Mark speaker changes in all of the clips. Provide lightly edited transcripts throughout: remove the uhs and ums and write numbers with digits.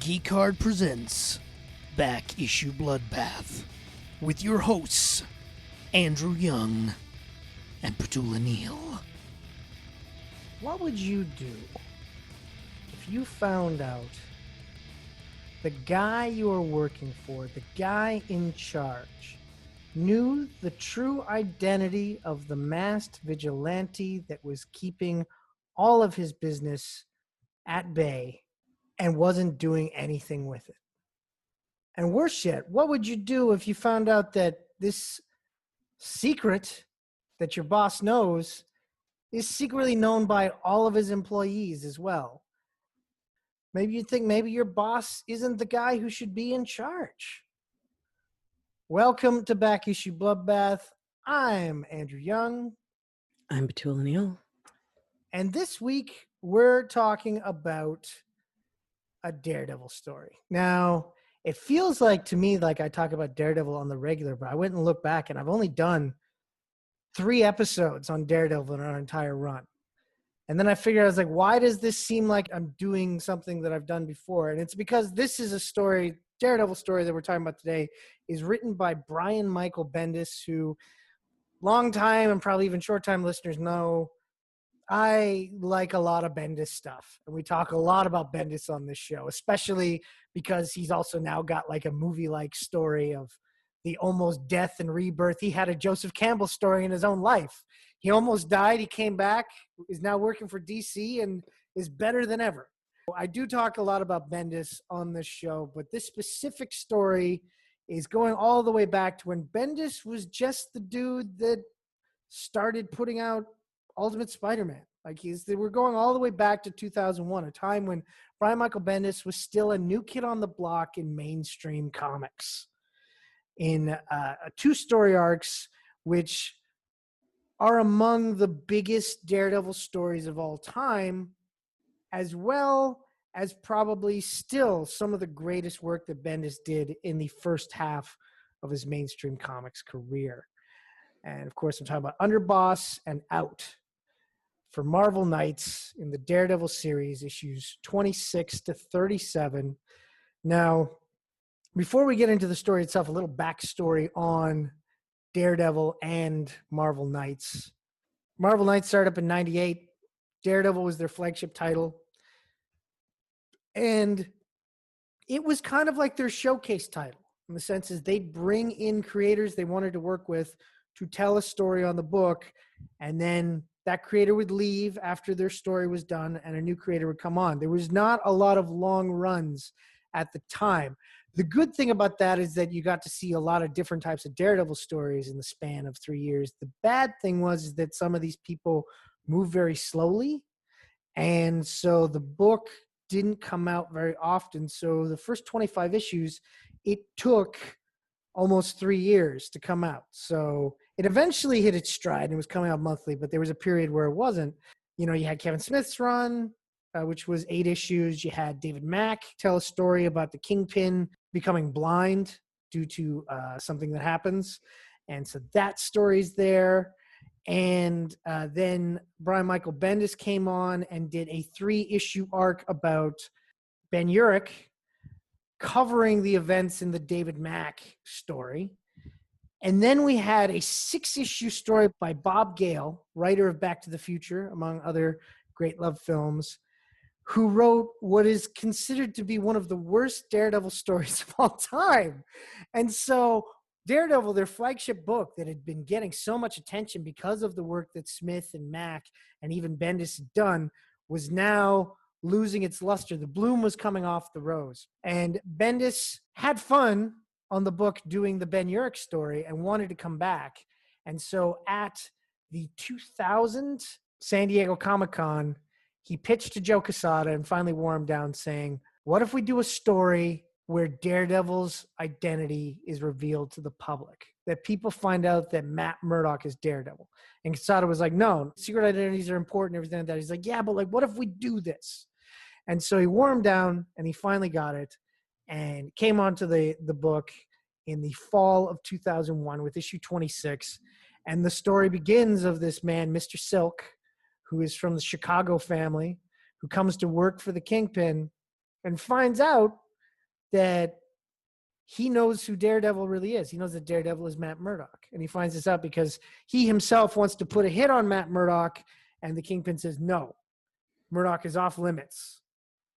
Speaker 1: Geek Card presents Back Issue Bloodbath with your hosts, Andrew Young and Petula Neal.
Speaker 2: What would you do if you found out the guy you were working for, the guy in charge, knew the true identity of the masked vigilante that was keeping all of his business at bay and wasn't doing anything with it? And worse yet, what would you do if you found out that this secret that your boss knows is secretly known by all of his employees as well? Maybe you think maybe your boss isn't the guy who should be in charge. Welcome to Back Issue Bloodbath. I'm Andrew Young.
Speaker 3: I'm Petula Neal.
Speaker 2: And this week, we're talking about a Daredevil story. Now, it feels like to me like I talk about Daredevil on the regular, but I went and looked back and I've only done 3 episodes on Daredevil in our entire run. And then I figured, I was like, why does this seem like I'm doing something that I've done before? And it's because this is a story, Daredevil story that we're talking about today, is written by Brian Michael Bendis, who long time and probably even short time listeners know I like a lot of Bendis stuff. And we talk a lot about Bendis on this show, especially because he's also now got like a movie-like story of the almost death and rebirth. He had a Joseph Campbell story in his own life. He almost died. He came back, is now working for DC, and is better than ever. I do talk a lot about Bendis on this show, but this specific story is going all the way back to when Bendis was just the dude that started putting out Ultimate Spider-Man. We're going all the way back to 2001, a time when Brian Michael Bendis was still a new kid on the block in mainstream comics. In 2 story arcs, which are among the biggest Daredevil stories of all time, as well as probably still some of the greatest work that Bendis did in the first half of his mainstream comics career. And of course, I'm talking about Underboss and Out for Marvel Knights in the Daredevil series, issues 26 to 37. Now, before we get into the story itself, a little backstory on Daredevil and Marvel Knights. Marvel Knights started up in 98. Daredevil was their flagship title. And it was kind of like their showcase title, in the sense is they'd bring in creators they wanted to work with to tell a story on the book, and then that creator would leave after their story was done and a new creator would come on. There was not a lot of long runs at the time. The good thing about that is that you got to see a lot of different types of Daredevil stories in the span of 3 years. The bad thing was that some of these people moved very slowly, and so the book didn't come out very often. So the first 25 issues, it took almost 3 years to come out. So it eventually hit its stride and it was coming out monthly, but there was a period where it wasn't. You know, you had Kevin Smith's run, which was 8 issues. You had David Mack tell a story about the Kingpin becoming blind due to something that happens. And so that story's there. And then Brian Michael Bendis came on and did a 3-issue arc about Ben Urich, covering the events in the David Mack story. And then we had a 6-issue story by Bob Gale, writer of Back to the Future, among other great love films, who wrote what is considered to be one of the worst Daredevil stories of all time. And so Daredevil, their flagship book that had been getting so much attention because of the work that Smith and Mack and even Bendis had done, was now losing its luster. The bloom was coming off the rose. And Bendis had fun on the book doing the Ben Urich story and wanted to come back. And so at the 2000 San Diego Comic-Con, he pitched to Joe Quesada and finally wore him down, saying, what if we do a story where Daredevil's identity is revealed to the public, that people find out that Matt Murdock is Daredevil? And Quesada was like, no, secret identities are important, everything like that. He's like, yeah, but like, what if we do this? And so he wore him down and he finally got it and came onto the book in the fall of 2001 with issue 26. And the story begins of this man, Mr. Silk, who is from the Chicago family, who comes to work for the Kingpin and finds out that he knows who Daredevil really is. He knows that Daredevil is Matt Murdock. And he finds this out because he himself wants to put a hit on Matt Murdock. And the Kingpin says, no, Murdock is off limits.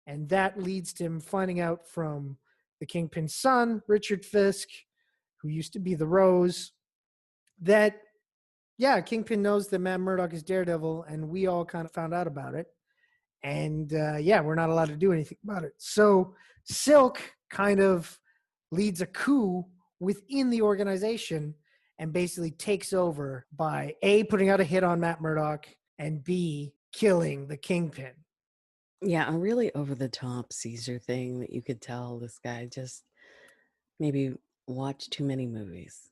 Speaker 2: And that leads to him finding out from the Kingpin's son, Richard Fisk, who used to be the Rose, that, yeah, Kingpin knows that Matt Murdock is Daredevil. And we all kind of found out about it. And we're not allowed to do anything about it. So Silk kind of leads a coup within the organization and basically takes over by A, putting out a hit on Matt Murdock, and B, killing the Kingpin.
Speaker 3: Yeah, a really over-the-top Caesar thing that you could tell this guy just maybe watched too many movies.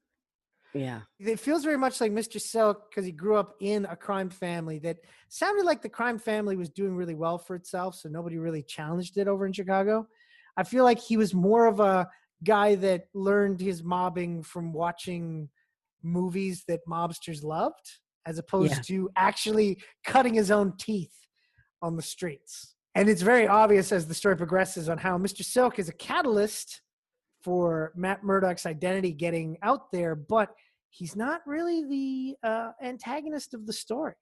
Speaker 3: Yeah.
Speaker 2: It feels very much like Mr. Silk because he grew up in a crime family that sounded like the crime family was doing really well for itself, so nobody really challenged it over in Chicago. I feel like he was more of a guy that learned his mobbing from watching movies that mobsters loved, as opposed to actually cutting his own teeth on the streets. And it's very obvious as the story progresses on how Mr. Silk is a catalyst for Matt Murdock's identity getting out there, but he's not really the antagonist of the story.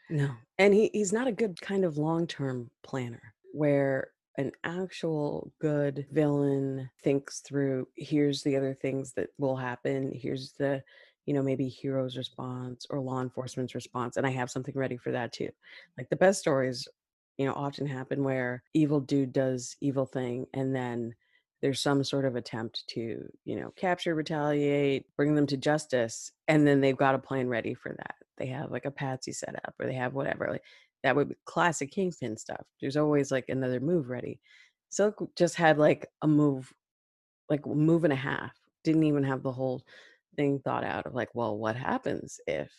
Speaker 3: No. And he's not a good kind of long-term planner where an actual good villain thinks through, here's the other things that will happen. Here's the, maybe hero's response or law enforcement's response. And I have something ready for that too. Like the best stories, often happen where evil dude does evil thing and then there's some sort of attempt to, capture, retaliate, bring them to justice. And then they've got a plan ready for that. They have like a patsy set up or they have whatever. Like that would be classic Kingpin stuff. There's always like another move ready. Silk just had like a move and a half. Didn't even have the whole thing thought out of like, well, what happens if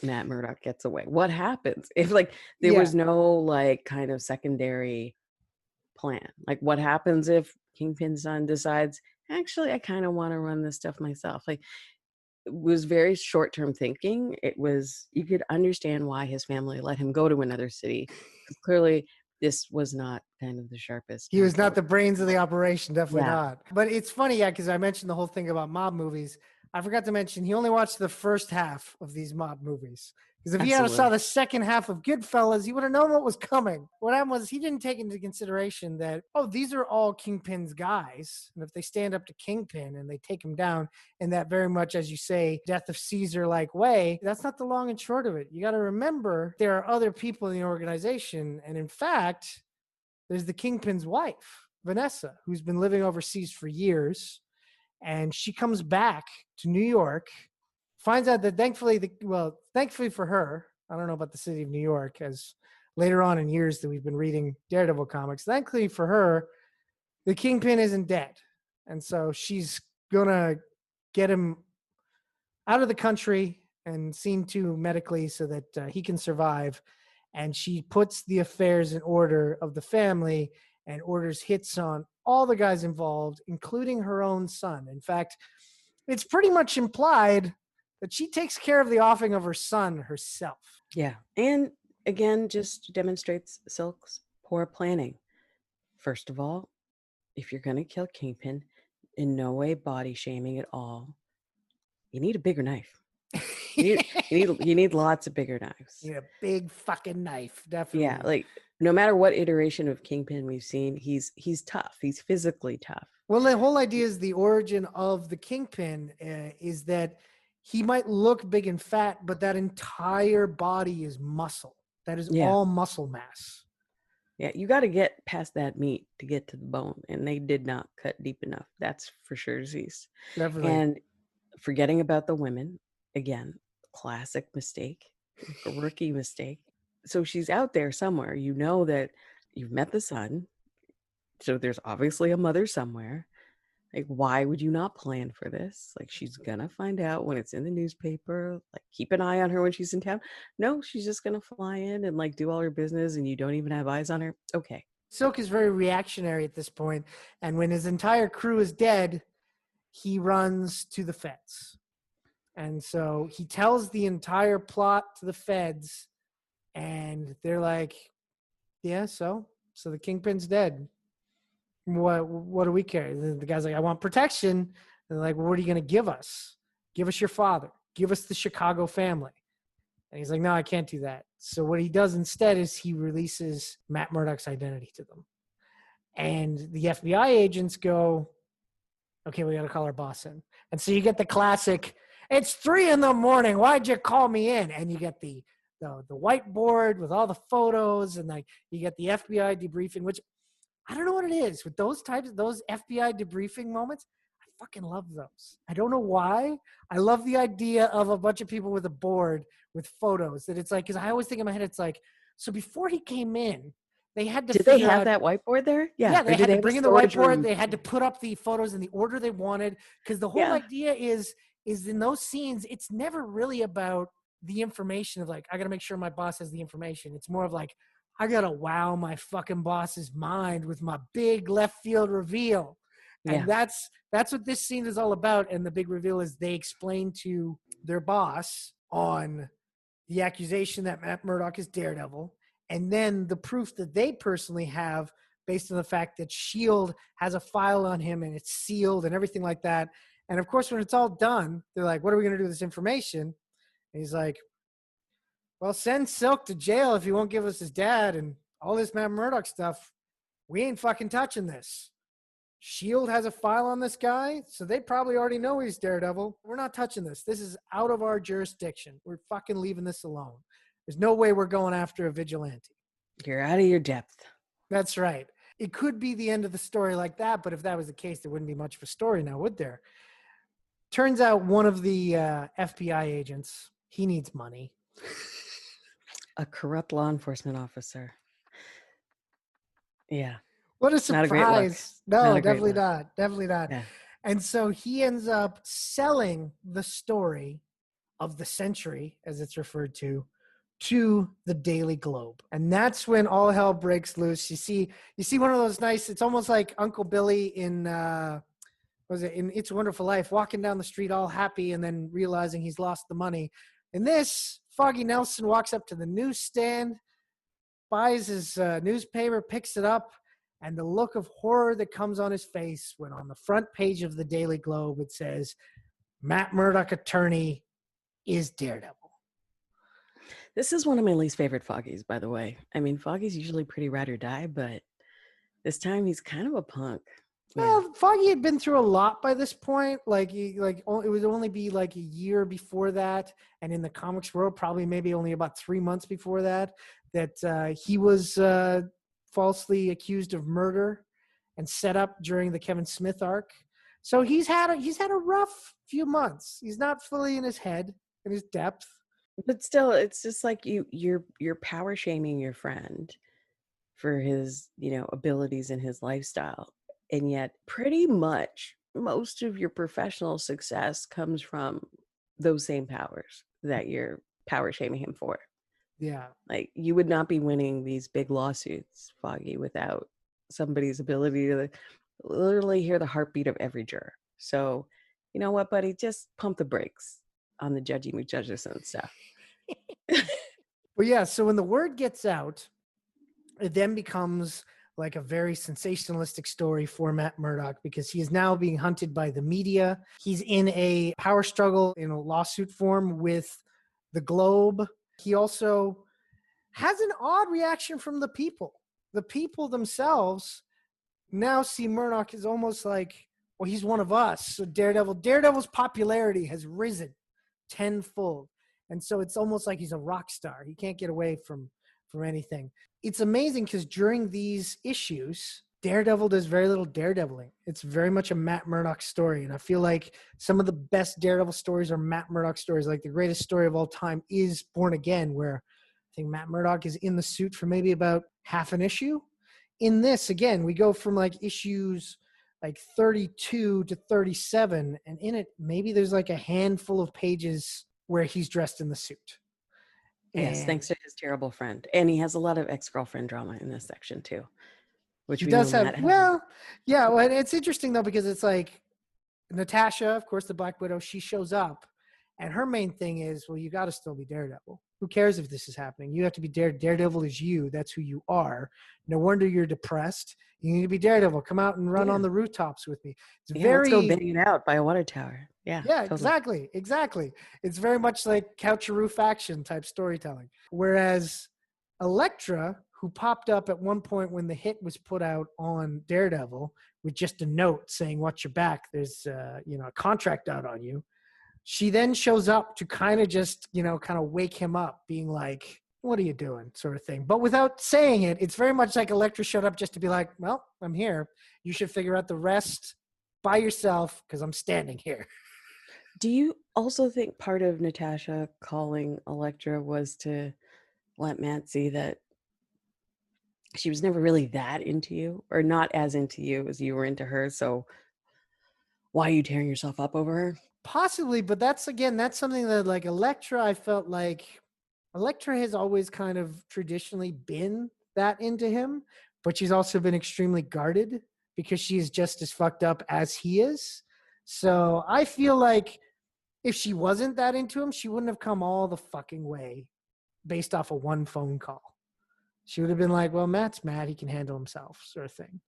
Speaker 3: Matt Murdock gets away? What happens if like there was no like kind of secondary plan? Like what happens if Kingpin's son decides, actually, I kind of want to run this stuff myself? Like it was very short-term thinking. It was, you could understand why his family let him go to another city. Clearly this was not kind of the sharpest.
Speaker 2: He was not the brains of the operation, definitely
Speaker 3: Yeah.
Speaker 2: not. But it's funny, because I mentioned the whole thing about mob movies. I forgot to mention he only watched the first half of these mob movies. Because if he had saw the second half of Goodfellas, he would have known what was coming. What happened was he didn't take into consideration that, these are all Kingpin's guys. And if they stand up to Kingpin and they take him down in that very much, as you say, death of Caesar-like way, that's not the long and short of it. You got to remember there are other people in the organization. And in fact, there's the Kingpin's wife, Vanessa, who's been living overseas for years. And she comes back to New York, finds out that thankfully for her, I don't know about the city of New York, as later on in years that we've been reading Daredevil comics, thankfully for her, the Kingpin isn't dead. And so she's going to get him out of the country and seen to medically so that he can survive. And she puts the affairs in order of the family and orders hits on all the guys involved, including her own son. In fact, it's pretty much implied that she takes care of the offing of her son herself.
Speaker 3: Yeah. And again, just demonstrates Silk's poor planning. First of all, if you're going to kill Kingpin, in no way body shaming at all, you need a bigger knife. You need lots of bigger knives.
Speaker 2: You need a big fucking knife, definitely.
Speaker 3: Yeah, like no matter what iteration of Kingpin we've seen, he's tough. He's physically tough.
Speaker 2: Well, the whole idea is the origin of the Kingpin is that he might look big and fat, but that entire body is muscle. That is all muscle mass.
Speaker 3: Yeah, you got to get past that meat to get to the bone, and they did not cut deep enough. That's for sure, Zeus.
Speaker 2: Definitely.
Speaker 3: And forgetting about the women, again, classic mistake, a rookie mistake. So she's out there somewhere. You know that you've met the son, so there's obviously a mother somewhere. Like, why would you not plan for this? Like, she's gonna find out when it's in the newspaper. Like, keep an eye on her when she's in town. No, she's just gonna fly in and like do all her business, and you don't even have eyes on her. Okay.
Speaker 2: Silk is very reactionary at this point, and when his entire crew is dead, he runs to the feds. And so he tells the entire plot to the feds, and they're like, yeah, so the Kingpin's dead. What do we care? The guy's like, I want protection. And they're like, well, what are you going to give us? Give us your father. Give us the Chicago family. And he's like, no, I can't do that. So what he does instead is he releases Matt Murdock's identity to them. And the FBI agents go, okay, we got to call our boss in. And so you get the classic, it's 3 a.m. Why'd you call me in? And you get the whiteboard with all the photos, and like you get the FBI debriefing, which I don't know what it is with those FBI debriefing moments. I fucking love those. I don't know why. I love the idea of a bunch of people with a board with photos that it's like, because I always think in my head, it's like, so before he came in, they had to
Speaker 3: Did they have that white there?
Speaker 2: Yeah, they had to bring in the whiteboard.
Speaker 3: Room?
Speaker 2: They had to put up the photos in the order they wanted, because the whole idea is in those scenes, it's never really about the information of like, I got to make sure my boss has the information. It's more of like, I got to wow my fucking boss's mind with my big left field reveal. And that's what this scene is all about. And the big reveal is they explain to their boss on the accusation that Matt Murdock is Daredevil. And then the proof that they personally have based on the fact that S.H.I.E.L.D. has a file on him and it's sealed and everything like that. And of course, when it's all done, they're like, what are we going to do with this information? And he's like, well, send Silk to jail if he won't give us his dad and all this Matt Murdock stuff. We ain't fucking touching this. S.H.I.E.L.D. has a file on this guy, so they probably already know he's Daredevil. We're not touching this. This is out of our jurisdiction. We're fucking leaving this alone. There's no way we're going after a vigilante.
Speaker 3: You're out of your depth.
Speaker 2: That's right. It could be the end of the story like that, but if that was the case, there wouldn't be much of a story now, would there? Turns out one of the FBI agents, he needs money.
Speaker 3: A corrupt law enforcement officer. Yeah.
Speaker 2: What a surprise. No, definitely not. Definitely not.
Speaker 3: Yeah.
Speaker 2: And so he ends up selling the story of the century, as it's referred to the Daily Globe. And that's when all hell breaks loose. You see one of those nice, it's almost like Uncle Billy in in It's a Wonderful Life, walking down the street all happy and then realizing he's lost the money. In this, Foggy Nelson walks up to the newsstand, buys his newspaper, picks it up, and the look of horror that comes on his face when on the front page of the Daily Globe it says, Matt Murdock attorney is Daredevil.
Speaker 3: This is one of my least favorite Foggies, by the way. I mean, Foggy's usually pretty ride or die, but this time he's kind of a punk.
Speaker 2: Well, Foggy had been through a lot by this point. It would only be like a year before that, and in the comics world, probably maybe only about 3 months before that he was falsely accused of murder and set up during the Kevin Smith arc. So he's had a rough few months. He's not fully in his head, in his depth.
Speaker 3: But still, it's just like you're power shaming your friend for his, abilities and his lifestyle. And yet pretty much most of your professional success comes from those same powers that you're power shaming him for.
Speaker 2: Yeah.
Speaker 3: Like, you would not be winning these big lawsuits, Foggy, without somebody's ability to literally hear the heartbeat of every juror. So, you know what, buddy? Just pump the brakes on the judgy McJudges and stuff.
Speaker 2: Well, yeah. So when the word gets out, it then becomes like a very sensationalistic story for Matt Murdock because he is now being hunted by the media. He's in a power struggle in a lawsuit form with the Globe. He also has an odd reaction from the people. The people themselves now see Murdock as almost like, well, he's one of us. So Daredevil's popularity has risen tenfold. And so it's almost like he's a rock star. He can't get away from anything. It's amazing because during these issues, Daredevil does very little daredeviling. It's very much a Matt Murdock story. And I feel like some of the best Daredevil stories are Matt Murdock stories. Like the greatest story of all time is Born Again, where I think Matt Murdock is in the suit for maybe about half an issue. In this, again, we go from like issues like 32 to 37. And in it, maybe there's like a handful of pages where he's dressed in the suit.
Speaker 3: Yes, thanks to his terrible friend. And he has a lot of ex-girlfriend drama in this section too. Which
Speaker 2: he does have, well, it's interesting though, because it's like Natasha, of course, the Black Widow, she shows up and her main thing is, well, you got to still be Daredevil. Who cares if this is happening? You have to be Daredevil is you. That's who you are. No wonder you're depressed. You need to be Daredevil. Come out and run on the rooftops with me. It's
Speaker 3: Yeah, let's go
Speaker 2: very
Speaker 3: bang it out by a water tower. Yeah, totally.
Speaker 2: exactly. It's very much like couch or roof action type storytelling. Whereas Elektra, who popped up at one point when the hit was put out on Daredevil with just a note saying, "Watch your back. There's a contract out on you." She then shows up to kind of just, kind of wake him up, being like, "What are you doing?" sort of thing. But without saying it, it's very much like Elektra showed up just to be like, "Well, I'm here. You should figure out the rest by yourself because I'm standing here."
Speaker 3: Do you also think part of Natasha calling Elektra was to let Matt see that she was never really that into you, or not as into you as you were into her? So why are you tearing yourself up over her?
Speaker 2: Possibly, but that's something that like Elektra, I felt like Elektra has always kind of traditionally been that into him, but she's also been extremely guarded because she is just as fucked up as he is. So I feel like if she wasn't that into him, she wouldn't have come all the fucking way based off of one phone call. She would have been like, "Well, Matt's Matt, he can handle himself," sort of thing.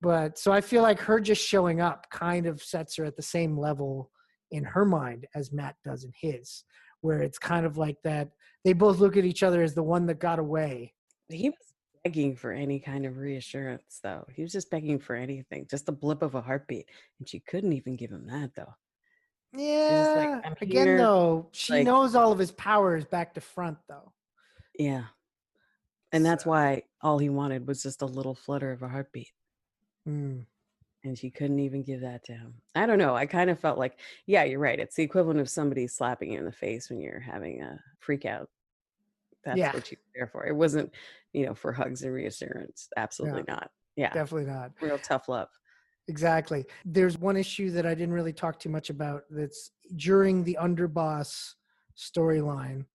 Speaker 2: But so I feel like her just showing up kind of sets her at the same level in her mind as Matt does in his, where it's kind of like that they both look at each other as the one that got away.
Speaker 3: He was begging for any kind of reassurance, though. He was just begging for anything, just a blip of a heartbeat. And she couldn't even give him that, though. She's just like,
Speaker 2: Yeah.
Speaker 3: I'm
Speaker 2: Again,
Speaker 3: here.
Speaker 2: though, she
Speaker 3: Like,
Speaker 2: knows all of his powers back to front, though.
Speaker 3: yeah. And
Speaker 2: So,
Speaker 3: that's why all he wanted was just a little flutter of a heartbeat.
Speaker 2: mm,
Speaker 3: And she couldn't even give that to him. I don't know. I kind of felt like, yeah, you're right. It's the equivalent of somebody slapping you in the face when you're having a freak out. That's
Speaker 2: yeah,
Speaker 3: what you were there for. It wasn't, for hugs and reassurance.
Speaker 2: yeah,
Speaker 3: Absolutely not. Yeah.
Speaker 2: definitely not.
Speaker 3: Real tough love.
Speaker 2: Exactly. There's one issue that I didn't really talk too much about that's during the Underboss storyline,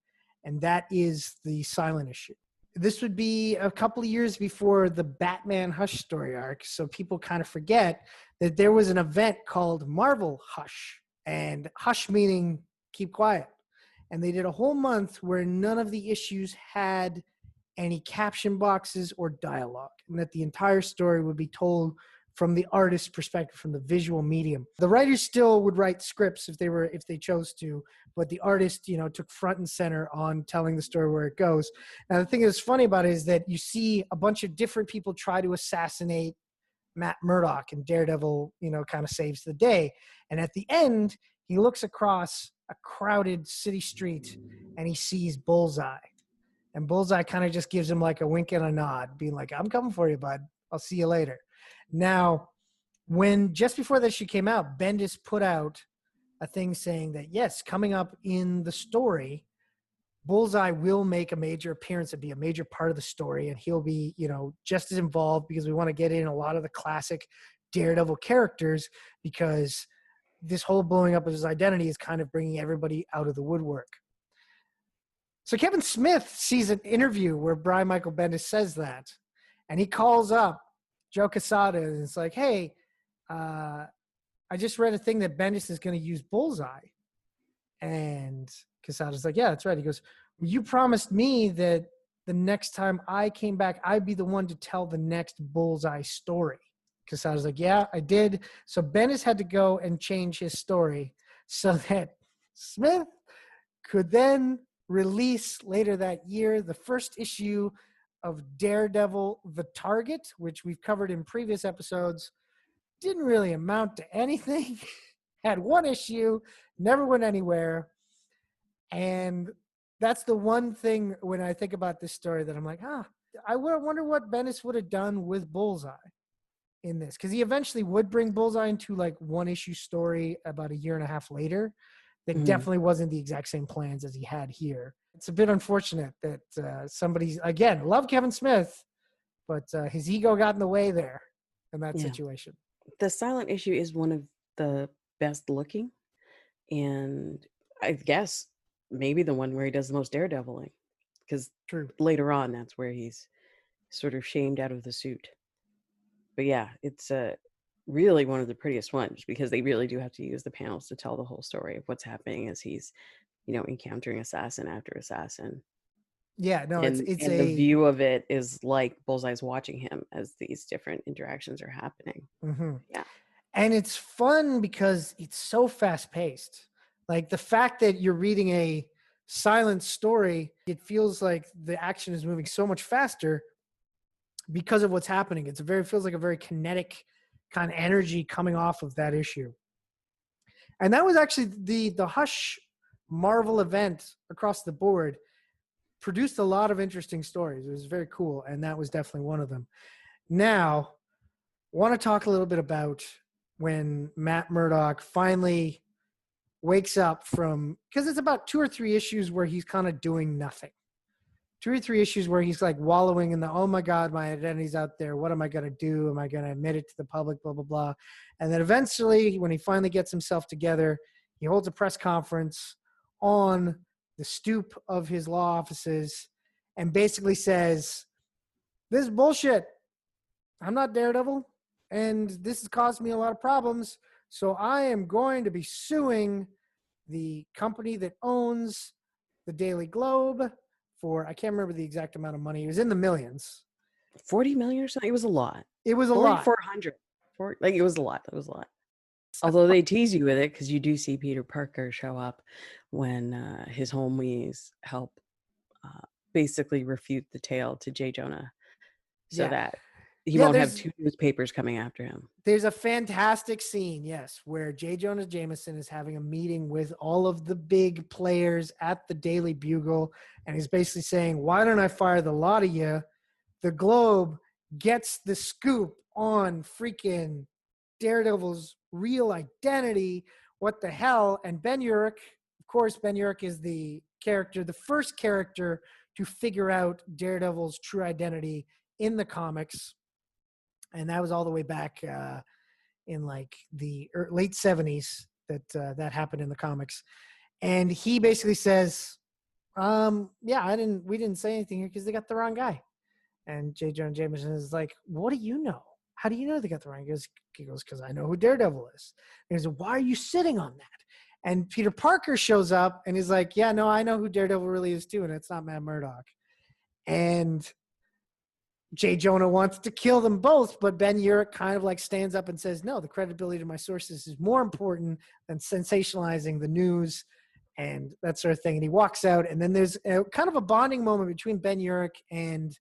Speaker 2: and that is the silent issue. This would be a couple of years before the Batman Hush story arc, so people kind of forget that there was an event called Marvel Hush, and Hush meaning keep quiet. And they did a whole month where none of the issues had any caption boxes or dialogue, and that the entire story would be told from the artist's perspective, from the visual medium. The writers still would write scripts if they chose to, but the artist, took front and center on telling the story where it goes. Now, the thing that's funny about it is that you see a bunch of different people try to assassinate Matt Murdock, and Daredevil, kind of saves the day. And at the end, he looks across a crowded city street and he sees Bullseye. And Bullseye kind of just gives him like a wink and a nod, being like, "I'm coming for you, bud. I'll see you later." Now, when just before this issue came out, Bendis put out a thing saying that, yes, coming up in the story, Bullseye will make a major appearance and be a major part of the story. And he'll be, just as involved because we want to get in a lot of the classic Daredevil characters, because this whole blowing up of his identity is kind of bringing everybody out of the woodwork. So Kevin Smith sees an interview where Brian Michael Bendis says that, and he calls up Joe Quesada and it's like, "Hey, I just read a thing that Bendis is going to use Bullseye." And Quesada's like, "Yeah, that's right." He goes, "Well, you promised me that the next time I came back, I'd be the one to tell the next Bullseye story." Quesada's like, "Yeah, I did." So Bendis had to go and change his story so that Smith could then release later that year the first issue of Daredevil, The Target, which we've covered in previous episodes. Didn't really amount to anything. Had one issue, never went anywhere. And that's the one thing when I think about this story that I'm like, I wonder what Bendis would have done with Bullseye in this. Because he eventually would bring Bullseye into like one issue story about a year and a half later. That definitely wasn't the exact same plans as he had here. It's a bit unfortunate that somebody's, again, love Kevin Smith, but his ego got in the way there in that situation.
Speaker 3: The silent issue is one of the best looking, and I guess maybe the one where he does the most daredeviling, because later on that's where he's sort of shamed out of the suit. But yeah, it's really one of the prettiest ones, because they really do have to use the panels to tell the whole story of what's happening as he's encountering assassin after assassin.
Speaker 2: Yeah, no, it's
Speaker 3: And the view of it is like Bullseye's watching him as these different interactions are happening.
Speaker 2: Mhm.
Speaker 3: Yeah.
Speaker 2: And it's fun because it's so fast paced. Like the fact that you're reading a silent story, it feels like the action is moving so much faster because of what's happening. Feels like a very kinetic kind of energy coming off of that issue. And that was actually the Hush Marvel event across the board produced a lot of interesting stories. It was very cool, and that was definitely one of them. Now, want to talk a little bit about when Matt Murdock finally wakes up from, because it's about 2 or 3 issues where he's kind of doing nothing. 2 or 3 issues where he's like wallowing in the, oh my God, my identity's out there. What am I going to do? Am I going to admit it to the public? Blah, blah, blah. And then eventually, when he finally gets himself together, he holds a press conference on the stoop of his law offices and basically says, this is bullshit. I'm not Daredevil, and this has caused me a lot of problems. So I am going to be suing the company that owns the Daily Globe for, I can't remember the exact amount of money. It was in the millions.
Speaker 3: 40 million or something. It was a lot.
Speaker 2: It was a lot.
Speaker 3: 400. Like it was a lot. It was a lot. Although they tease you with it because you do see Peter Parker show up when his homies help basically refute the tale to J. Jonah so that he won't have 2 newspapers coming after him.
Speaker 2: There's a fantastic scene, yes, where J. Jonah Jameson is having a meeting with all of the big players at the Daily Bugle, and he's basically saying, why don't I fire the lot of you? The Globe gets the scoop on freaking Daredevil's real identity. What the hell? And Ben Urich, of course, Ben Urich is the first character to figure out Daredevil's true identity in the comics. And that was all the way back in like the late 70s that happened in the comics. And he basically says, we didn't say anything here because they got the wrong guy. And J. Jonah Jameson is like, what do you know? How do you know they got the wrong guy? He goes, because I know who Daredevil is. And he goes, why are you sitting on that? And Peter Parker shows up and he's like, yeah, no, I know who Daredevil really is too. And it's not Matt Murdock. And J. Jonah wants to kill them both, but Ben Urich kind of like stands up and says, no, the credibility of my sources is more important than sensationalizing the news and that sort of thing. And he walks out, and then there's kind of a bonding moment between Ben Urich and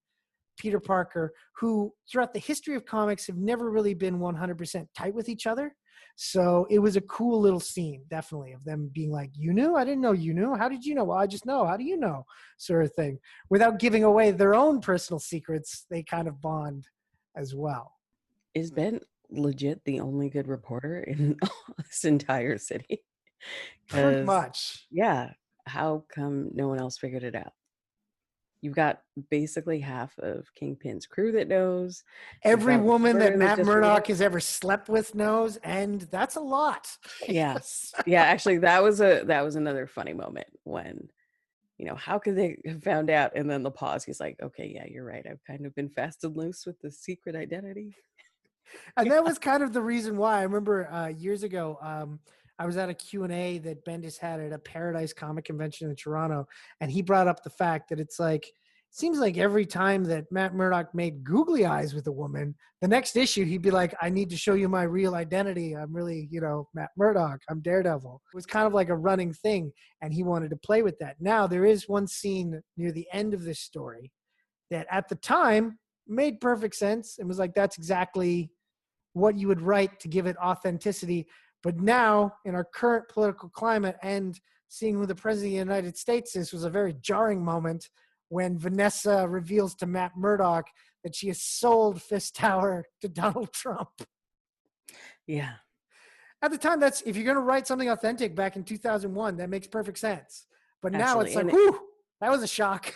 Speaker 2: Peter Parker, who throughout the history of comics have never really been 100% tight with each other. So it was a cool little scene, definitely, of them being like, you knew? I didn't know you knew. How did you know? Well, I just know. How do you know? Sort of thing. Without giving away their own personal secrets, they kind of bond as well.
Speaker 3: Is Ben legit the only good reporter in this entire city?
Speaker 2: Pretty much.
Speaker 3: Yeah. How come no one else figured it out? You've got basically half of Kingpin's crew that knows.
Speaker 2: Every woman that Matt Murdock has ever slept with knows, and that's a lot.
Speaker 3: Yeah. Yeah, actually that was another funny moment when, how could they have found out? And then the pause, he's like, okay, yeah, you're right. I've kind of been fast and loose with the secret identity.
Speaker 2: And that was kind of the reason why. I remember years ago, I was at a Q&A that Bendis had at a Paradise Comic Convention in Toronto, and he brought up the fact that it seems like every time that Matt Murdock made googly eyes with a woman, the next issue he'd be like, I need to show you my real identity. I'm really, Matt Murdock. I'm Daredevil. It was kind of like a running thing, and he wanted to play with that. Now, there is one scene near the end of this story that at the time made perfect sense and was like, that's exactly what you would write to give it authenticity. But now, in our current political climate and seeing who the president of the United States is, was a very jarring moment when Vanessa reveals to Matt Murdock that she has sold Fist Tower to Donald Trump.
Speaker 3: Yeah.
Speaker 2: At the time, if you're going to write something authentic back in 2001, that makes perfect sense. But now it's like, whew, that was a shock.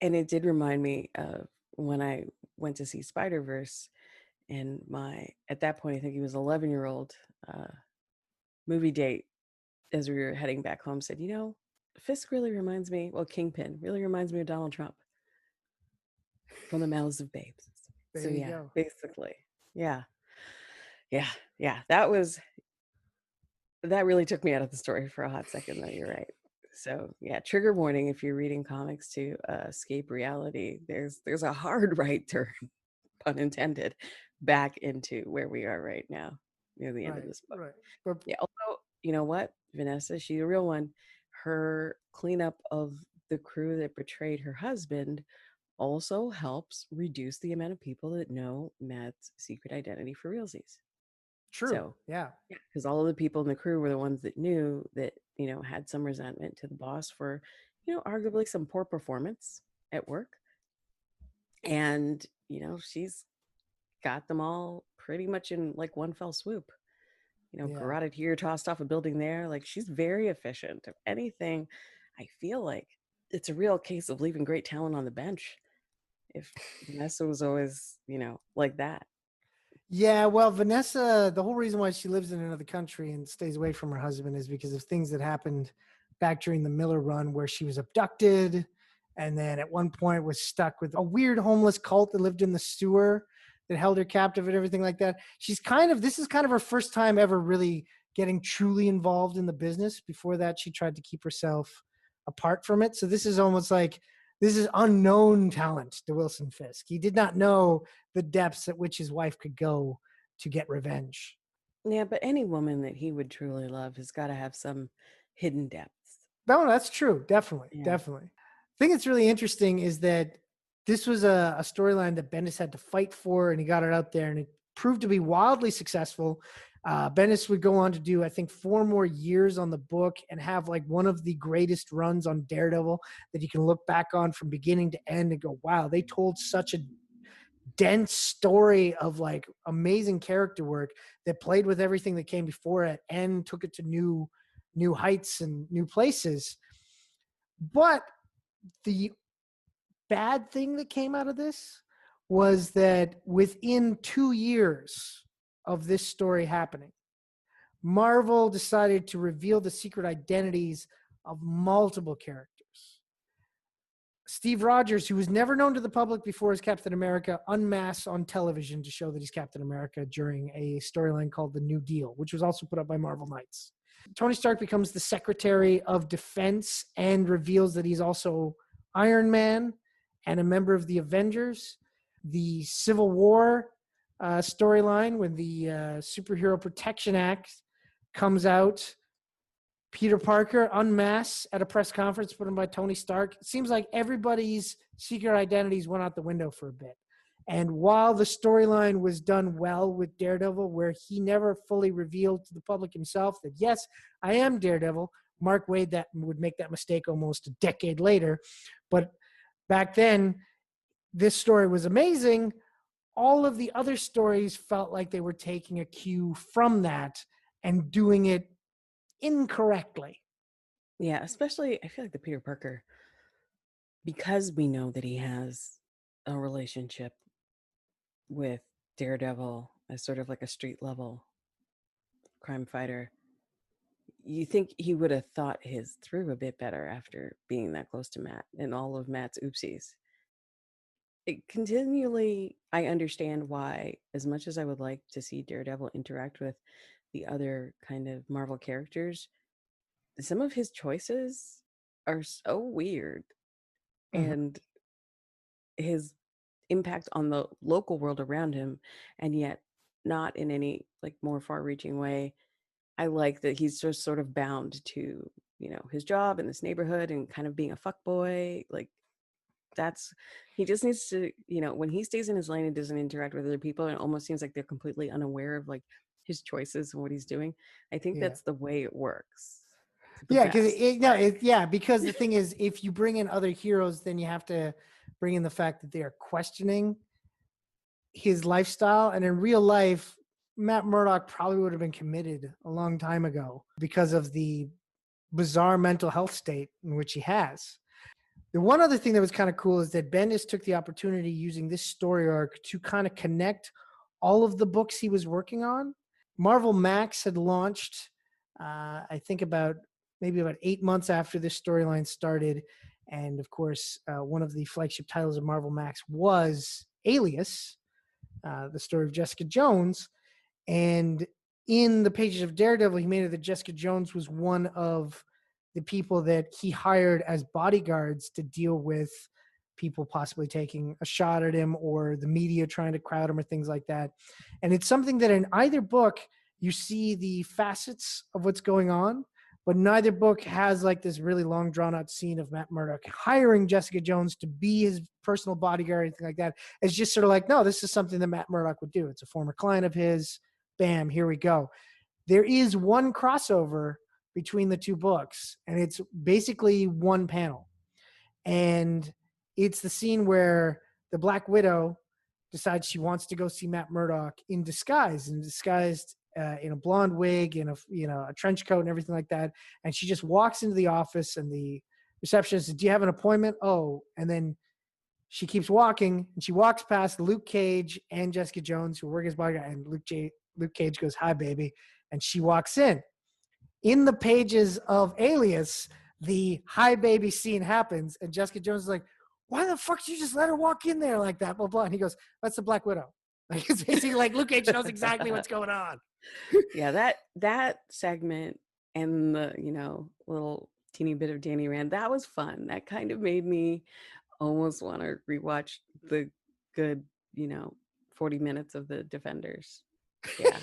Speaker 3: And it did remind me of when I went to see Spider-Verse, and at that point, I think he was 11-year-old movie date, as we were heading back home, said, Fisk really reminds me, Kingpin really reminds me of Donald Trump from the mouths of babes.
Speaker 2: There you go.
Speaker 3: Basically. Yeah. That really took me out of the story for a hot second, though. You're right. So yeah, trigger warning if you're reading comics to escape reality. There's a hard right turn, pun intended, back into where we are right now near the end of
Speaker 2: Right,
Speaker 3: this book.
Speaker 2: right. But
Speaker 3: Yeah, although you know what, Vanessa, she's a real one. Her cleanup of the crew that betrayed her husband also helps reduce the amount of people that know Matt's secret identity for realsies.
Speaker 2: true.
Speaker 3: So,
Speaker 2: Yeah.
Speaker 3: yeah, because all of the people in the crew were the ones that knew that, had some resentment to the boss for, arguably some poor performance at work. And, she's got them all pretty much in like one fell swoop.
Speaker 2: Yeah.
Speaker 3: Garroted here, tossed off a building there. Like she's very efficient. If anything, I feel like it's a real case of leaving great talent on the bench. If Vanessa was always, like that.
Speaker 2: Yeah, well, Vanessa, the whole reason why she lives in another country and stays away from her husband is because of things that happened back during the Miller run where she was abducted and then at one point was stuck with a weird homeless cult that lived in the sewer that held her captive and everything like that. This is kind of her first time ever really getting truly involved in the business. Before that, she tried to keep herself apart from it. So this is almost like this is unknown talent to Wilson Fisk. He did not know the depths at which his wife could go to get revenge.
Speaker 3: Yeah, but any woman that he would truly love has got to have some hidden depths.
Speaker 2: No, that's true. Definitely.
Speaker 3: Yeah.
Speaker 2: Definitely. I think it's really interesting is that this was a storyline that Bendis had to fight for, and he got it out there, and it proved to be wildly successful. Bendis would go on to do, I think, 4 more years on the book and have like one of the greatest runs on Daredevil that you can look back on from beginning to end and go, wow, they told such a dense story of like amazing character work that played with everything that came before it and took it to new heights and new places. But the bad thing that came out of this was that within 2 years of this story happening, Marvel decided to reveal the secret identities of multiple characters. Steve Rogers, who was never known to the public before as Captain America, unmasks on television to show that he's Captain America during a storyline called The New Deal, which was also put up by Marvel Knights. Tony Stark becomes the Secretary of Defense and reveals that he's also Iron Man and a member of the Avengers. The Civil War storyline, when the Superhero Protection Act comes out, Peter Parker unmasks at a press conference put on by Tony Stark. It seems like everybody's secret identities went out the window for a bit. And while the storyline was done well with Daredevil, where he never fully revealed to the public himself that, yes, I am Daredevil, Mark Waid would make that mistake almost a decade later. But back then, this story was amazing. All of the other stories felt like they were taking a cue from that and doing it incorrectly.
Speaker 3: Yeah, especially I feel like the Peter Parker, because we know that he has a relationship with Daredevil as sort of like a street level crime fighter. You think he would have thought his through a bit better after being that close to Matt and all of Matt's oopsies. I understand why, as much as I would like to see Daredevil interact with the other kind of Marvel characters, some of his choices are so weird.
Speaker 2: Mm-hmm.
Speaker 3: And his impact on the local world around him, and yet not in any like more far-reaching way. I like that he's just sort of bound to, his job in this neighborhood and kind of being a fuck boy. Like he just needs to, when he stays in his lane and doesn't interact with other people, it almost seems like they're completely unaware of like his choices and what he's doing. I think
Speaker 2: Yeah.
Speaker 3: that's the way it works. The
Speaker 2: Yeah, because
Speaker 3: best.
Speaker 2: because the thing is, if you bring in other heroes, then you have to bring in the fact that they are questioning his lifestyle. And in real life, Matt Murdock probably would have been committed a long time ago because of the bizarre mental health state in which he has. The one other thing that was kind of cool is that Bendis took the opportunity using this story arc to kind of connect all of the books he was working on. Marvel Max had launched, I think maybe about 8 months after this storyline started. And of course, one of the flagship titles of Marvel Max was Alias, the story of Jessica Jones. And in the pages of Daredevil, he made it that Jessica Jones was one of the people that he hired as bodyguards to deal with people possibly taking a shot at him or the media trying to crowd him or things like that. And it's something that in either book, you see the facets of what's going on, but neither book has like this really long drawn out scene of Matt Murdock hiring Jessica Jones to be his personal bodyguard or anything like that. It's just sort of like, no, this is something that Matt Murdock would do. It's a former client of his. Bam, here we go. There is one crossover between the two books, and it's basically one panel. And it's the scene where the Black Widow decides she wants to go see Matt Murdock in disguise, in a blonde wig and a trench coat and everything like that. And she just walks into the office, and the receptionist says, "Do you have an appointment?" "Oh," and then she keeps walking, and she walks past Luke Cage and Jessica Jones, who work as bodyguard, and Luke Cage goes, "Hi, baby," and she walks in. In the pages of Alias, the "hi, baby" scene happens, and Jessica Jones is like, "Why the fuck did you just let her walk in there like that?" Blah, blah. And he goes, "That's the Black Widow." Like, it's basically like Luke Cage knows exactly what's going on.
Speaker 3: Yeah, that segment and the, little teeny bit of Danny Rand, that was fun. That kind of made me almost want to rewatch the good, 40 minutes of the Defenders. Yeah.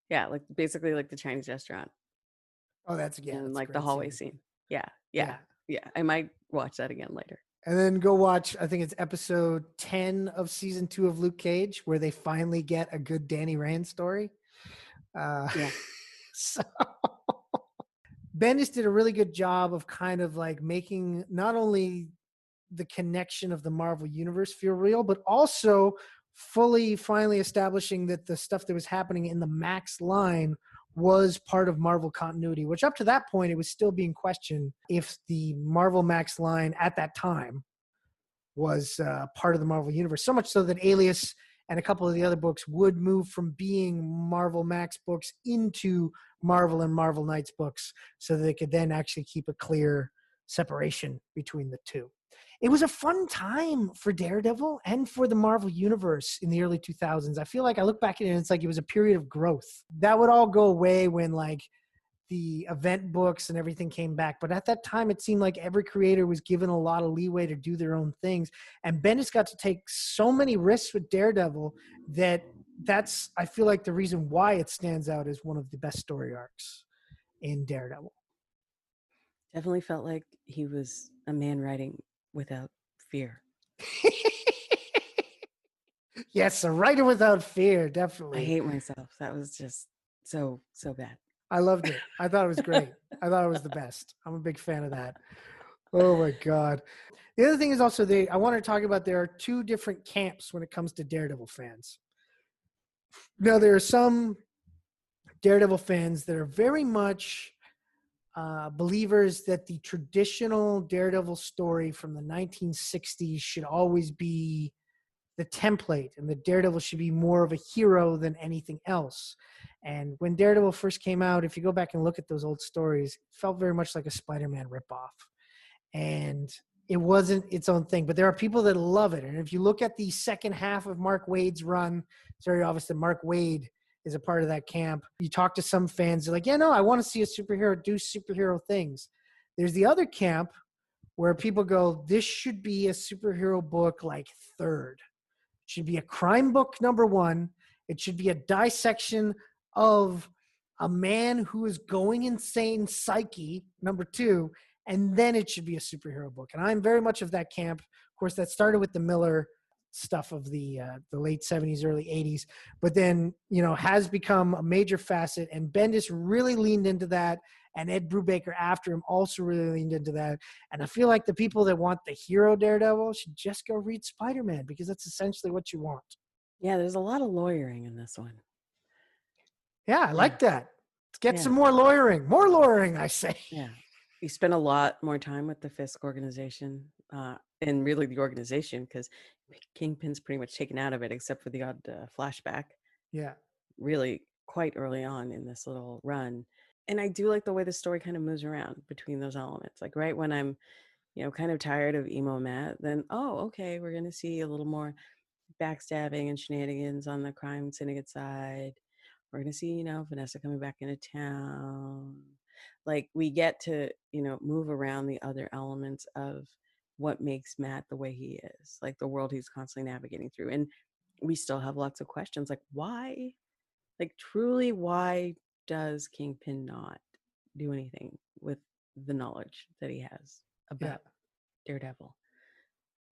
Speaker 3: Yeah, like basically like the Chinese restaurant
Speaker 2: Oh, that's a
Speaker 3: and like the
Speaker 2: great
Speaker 3: hallway
Speaker 2: scene.
Speaker 3: scene. Yeah. I might watch that again later.
Speaker 2: And then go watch, I think it's episode 10 of season 2 of Luke Cage, where they finally get a good Danny Rand story.
Speaker 3: Yeah.
Speaker 2: So Bendis did a really good job of kind of like making not only the connection of the Marvel universe feel real, but also finally establishing that the stuff that was happening in the Max line was part of Marvel continuity, which up to that point, it was still being questioned if the Marvel Max line at that time was part of the Marvel universe. So much so that Alias and a couple of the other books would move from being Marvel Max books into Marvel and Marvel Knights books so that they could then actually keep a clear separation between the two. It was a fun time for Daredevil and for the Marvel Universe in the early 2000s. I feel like I look back at it and it's like it was a period of growth. That would all go away when like the event books and everything came back. But at that time, it seemed like every creator was given a lot of leeway to do their own things. And Bendis got to take so many risks with Daredevil that's, I feel like, the reason why it stands out as one of the best story arcs in Daredevil.
Speaker 3: Definitely felt like he was a man writing without fear.
Speaker 2: Yes, a writer without fear,
Speaker 3: I
Speaker 2: definitely.
Speaker 3: hate myself. That was just so bad.
Speaker 2: I loved it. I thought it was great. I thought it was the best. I'm a big fan of that. Oh my God. The other thing is also I want to talk about there are two different camps when it comes to Daredevil fans. Now, there are some Daredevil fans that are very much believers that the traditional Daredevil story from the 1960s should always be the template, and the Daredevil should be more of a hero than anything else. And when Daredevil first came out, if you go back and look at those old stories, it felt very much like a Spider-Man ripoff. And it wasn't its own thing, but there are people that love it. And if you look at the second half of Mark Waid's run, it's very obvious that Mark Waid is a part of that camp. You talk to some fans, they're like, yeah, no, I want to see a superhero do superhero things. There's the other camp where people go, this should be a superhero book like third. It should be a crime book number 1. It should be a dissection of a man who is going insane psyche, number 2, and then it should be a superhero book. And I'm very much of that camp. Of course, that started with the Miller stuff of the late 70s, early 80s, but then, has become a major facet, and Bendis really leaned into that, and Ed Brubaker after him also really leaned into that. And I feel like the people that want the hero Daredevil should just go read Spider-Man, because that's essentially what you want.
Speaker 3: Yeah, there's a lot of lawyering in this one.
Speaker 2: Yeah, I like that. Let's get some more lawyering. More lawyering, I say.
Speaker 3: Yeah. You spend a lot more time with the Fisk organization, and really the organization, because Kingpin's pretty much taken out of it except for the odd flashback.
Speaker 2: Yeah.
Speaker 3: Really quite early on in this little run. And I do like the way the story kind of moves around between those elements. Like right when I'm, kind of tired of emo Matt, then, okay, we're going to see a little more backstabbing and shenanigans on the crime syndicate side. We're going to see, Vanessa coming back into town. like we get to, move around the other elements of what makes Matt the way he is, like the world he's constantly navigating through. And we still have lots of questions, like why, like truly, why does Kingpin not do anything with the knowledge that he has about Daredevil?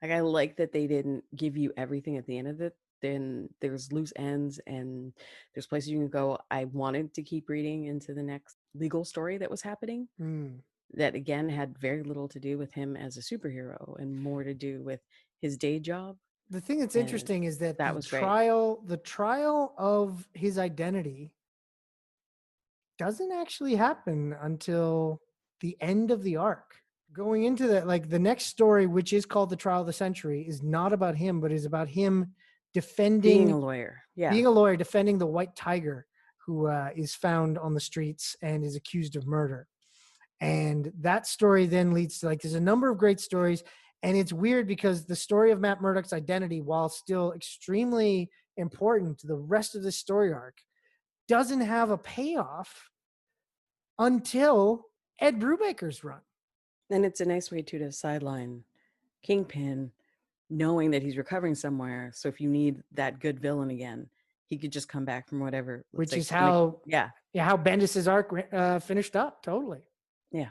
Speaker 3: Like, I like that they didn't give you everything at the end of it. Then there's loose ends and there's places you can go. I wanted to keep reading into the next legal story that was happening. That again had very little to do with him as a superhero and more to do with his day job.
Speaker 2: The thing that's interesting is that
Speaker 3: that
Speaker 2: the
Speaker 3: was great.
Speaker 2: the trial of his identity doesn't actually happen until the end of the arc. Going into that, like the next story, which is called The Trial of the Century, is not about him, but is about him defending
Speaker 3: being a lawyer. Yeah.
Speaker 2: Being a lawyer, defending the white tiger who is found on the streets and is accused of murder. And that story then leads to, like, there's a number of great stories. And it's weird because the story of Matt Murdock's identity, while still extremely important to the rest of this story arc, doesn't have a payoff until Ed Brubaker's run.
Speaker 3: And it's a nice way to sideline Kingpin, knowing that he's recovering somewhere. So if you need that good villain again, he could just come back from whatever.
Speaker 2: Which is how Bendis's arc finished up. Totally.
Speaker 3: Yeah.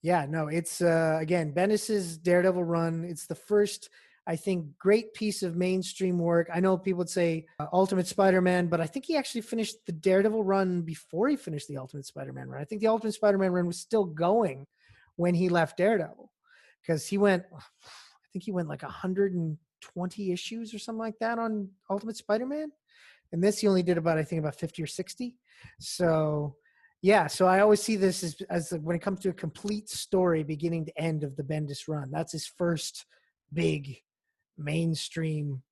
Speaker 2: Yeah, no, it's again, Bendis's Daredevil run. It's the first, I think, great piece of mainstream work. I know people would say Ultimate Spider-Man, but I think he actually finished the Daredevil run before he finished the Ultimate Spider-Man run. I think the Ultimate Spider-Man run was still going when he left Daredevil, because he went like 120 issues or something like that on Ultimate Spider-Man. And this he only did about 50 or 60. So yeah, so I always see this as when it comes to a complete story beginning to end of the Bendis run. That's his first big mainstream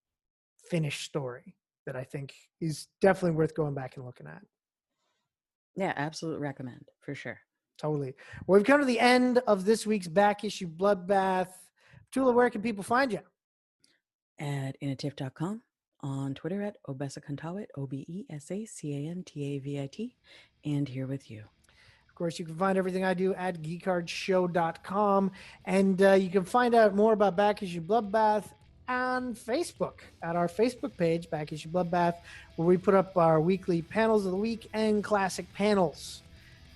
Speaker 2: finished story that I think is definitely worth going back and looking at.
Speaker 3: Yeah, absolutely recommend, for sure.
Speaker 2: Totally. Well, we've come to the end of this week's back issue Bloodbath. Tula, where can people find you?
Speaker 3: At inatif.com, on Twitter at Obesacantavit, OBESACANTAVIT, and here with you.
Speaker 2: Of course, you can find everything I do at geekardshow.com, and you can find out more about Back Issue Bloodbath on Facebook at our Facebook page, Back Issue Bloodbath, where we put up our weekly panels of the week and classic panels.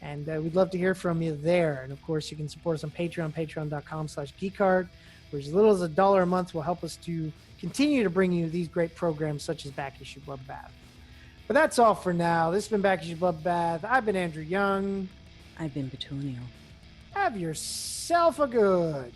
Speaker 2: And we'd love to hear from you there. And of course, you can support us on Patreon, patreon.com/geekard, where as little as $1 a month will help us to continue to bring you these great programs such as Back Issue Bloodbath. But that's all for now. This has been Back Issue Bloodbath. I've been Andrew Young.
Speaker 3: I've been Petula Neal.
Speaker 2: Have yourself a good